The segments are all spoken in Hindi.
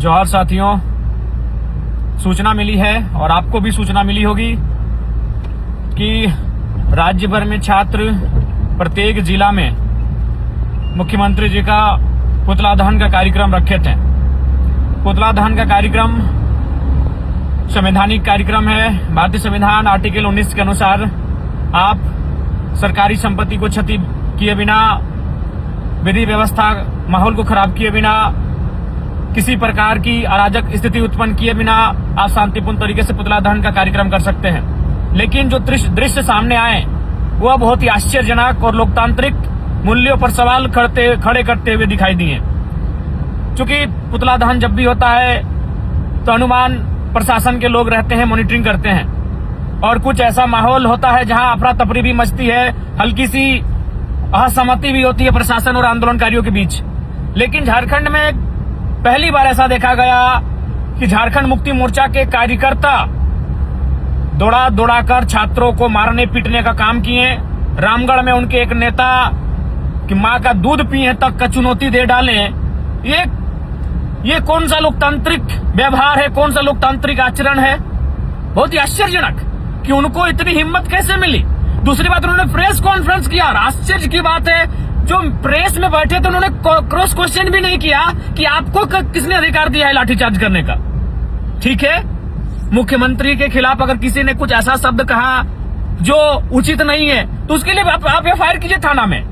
जौहर साथियों, सूचना मिली है और आपको भी सूचना मिली होगी कि राज्य भर में छात्र प्रत्येक जिला में मुख्यमंत्री जी का पुतला दहन का कार्यक्रम रखे थे। पुतला दहन का कार्यक्रम संवैधानिक कार्यक्रम है। भारतीय संविधान आर्टिकल 19 के अनुसार आप सरकारी संपत्ति को क्षति किए बिना, विधि व्यवस्था माहौल को खराब किए बिना, किसी प्रकार की अराजक स्थिति उत्पन्न किए बिना आप शांतिपूर्ण तरीके से पुतला दहन का कार्यक्रम कर सकते हैं। लेकिन जो दृश्य सामने आए वह बहुत ही आश्चर्यजनक और लोकतांत्रिक मूल्यों पर सवाल खड़े करते हुए दिखाई दिए। चूंकि पुतला दहन जब भी होता है तो अनुमान प्रशासन के लोग रहते हैं, मॉनिटरिंग करते हैं, और कुछ ऐसा माहौल होता है जहां अफरा तफरी भी मचती है, हल्की सी असहमति भी होती है प्रशासन और आंदोलनकारियों के बीच। लेकिन झारखंड में पहली बार ऐसा देखा गया कि झारखंड मुक्ति मोर्चा के कार्यकर्ता दौड़ा कर छात्रों को मारने पीटने का काम किए। रामगढ़ में उनके एक नेता कि मां का दूध पिए तक का चुनौती दे डाले। ये कौन सा लोकतांत्रिक व्यवहार है, कौन सा लोकतांत्रिक आचरण है? बहुत ही आश्चर्यजनक कि उनको इतनी हिम्मत कैसे मिली। दूसरी बात, उन्होंने प्रेस कॉन्फ्रेंस किया और आश्चर्य की बात है जो प्रेस में बैठे थे उन्होंने क्रॉस क्वेश्चन भी नहीं किया कि आपको किसने अधिकार दिया है लाठीचार्ज करने का। ठीक है, मुख्यमंत्री के खिलाफ अगर किसी ने कुछ ऐसा शब्द कहा जो उचित नहीं है तो उसके लिए आप एफआईआर कीजिए थाना में।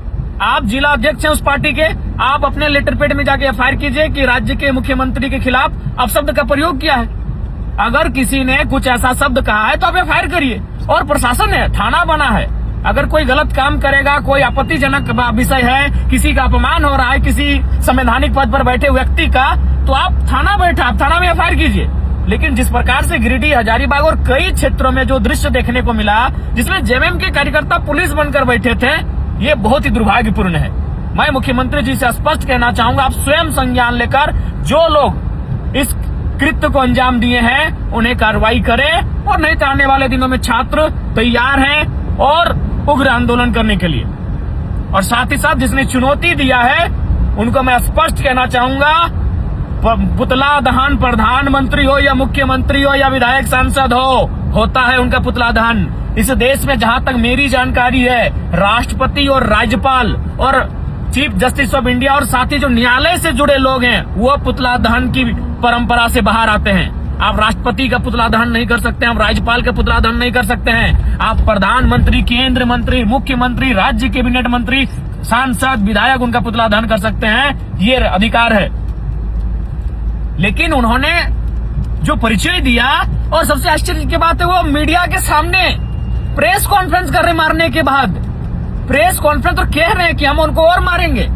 आप जिला अध्यक्ष हैं उस पार्टी के, आप अपने लेटर पेड में जाके एफआईआर कीजिए कि राज्य के मुख्यमंत्री के खिलाफ अपशब्द का प्रयोग किया है। अगर किसी ने कुछ ऐसा शब्द कहा है तो आप एफआईआर करिए। और प्रशासन है, थाना बना है, अगर कोई गलत काम करेगा, कोई आपत्तिजनक विषय है, किसी का अपमान हो रहा है किसी संवैधानिक पद पर बैठे व्यक्ति का, तो आप थाना में एफआईआर कीजिए। लेकिन जिस प्रकार से गिरिडीह, हजारीबाग और कई क्षेत्रों में जो दृश्य देखने को मिला जिसमें जेएमएम के कार्यकर्ता पुलिस बनकर बैठे थे, ये बहुत ही दुर्भाग्यपूर्ण है। मैं मुख्यमंत्री जी से स्पष्ट कहना चाहूंगा, आप स्वयं संज्ञान लेकर जो लोग इस कृत्य को अंजाम दिए हैं उन्हें कार्रवाई करें, और नहीं तो आने वाले दिनों में छात्र तैयार हैं और उग्र आंदोलन करने के लिए। और साथ ही साथ जिसने चुनौती दिया है उनको मैं स्पष्ट कहना चाहूंगा, पुतला दहन प्रधानमंत्री हो या मुख्यमंत्री हो या विधायक सांसद होता है उनका पुतला दहन। इस देश में जहां तक मेरी जानकारी है, राष्ट्रपति और राज्यपाल और चीफ जस्टिस ऑफ इंडिया और साथ ही जो न्यायालय से जुड़े लोग हैं वो पुतला दहन की परंपरा से बाहर आते हैं। आप राष्ट्रपति का पुतला दहन नहीं कर सकते हैं, आप राज्यपाल का पुतला दहन नहीं कर सकते हैं। आप प्रधानमंत्री, केंद्र मंत्री, मुख्यमंत्री, राज्य कैबिनेट मंत्री, सांसद, विधायक उनका पुतला दहन कर सकते हैं, ये अधिकार है। लेकिन उन्होंने जो परिचय दिया, और सबसे आश्चर्य की बात है वो मीडिया के सामने प्रेस कॉन्फ्रेंस कर रहे, मारने के बाद प्रेस कॉन्फ्रेंस और कह रहे हैं कि हम उनको और मारेंगे।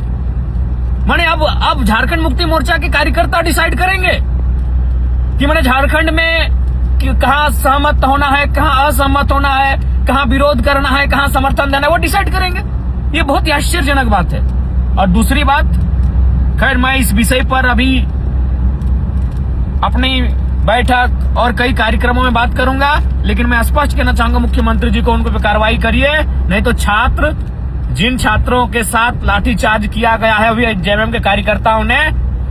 माने अब झारखंड मुक्ति मोर्चा के कार्यकर्ता डिसाइड करेंगे कि मैंने झारखंड में कहां सहमत होना है, कहां असहमत होना है, कहां विरोध करना है, कहां समर्थन देना है, वो डिसाइड करेंगे। ये बहुत ही आश्चर्यजनक बात है। और दूसरी बात, खैर मैं इस विषय पर अभी अपनी बैठक और कई कार्यक्रमों में बात करूंगा, लेकिन मैं स्पष्ट कहना चाहूंगा मुख्यमंत्री जी को, उनको पे कार्रवाई करिए, नहीं तो जिन छात्रों के साथ लाठीचार्ज किया गया है अभी जेएमएम के कार्यकर्ताओं ने,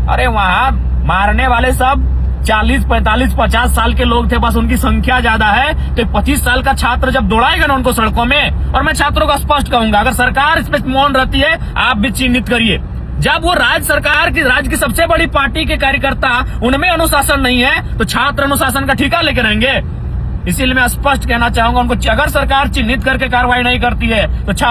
अरे वहां मारने वाले सब 40, 45, 50 साल के लोग थे, बस उनकी संख्या ज्यादा है। तो 25 साल का छात्र जब दौड़ाएगा ना उनको सड़कों में, और मैं छात्रों को स्पष्ट कहूंगा, अगर सरकार इस पे मौन रहती है आप भी चिन्हित करिए। जब वो राज्य की सबसे बड़ी पार्टी के कार्यकर्ता, उनमें अनुशासन नहीं है तो छात्र अनुशासन का ठेका लेकर रहेंगे। इसीलिए मैं स्पष्ट कहना चाहूंगा उनको, अगर सरकार चिन्हित करके कार्रवाई नहीं करती है तो छात्र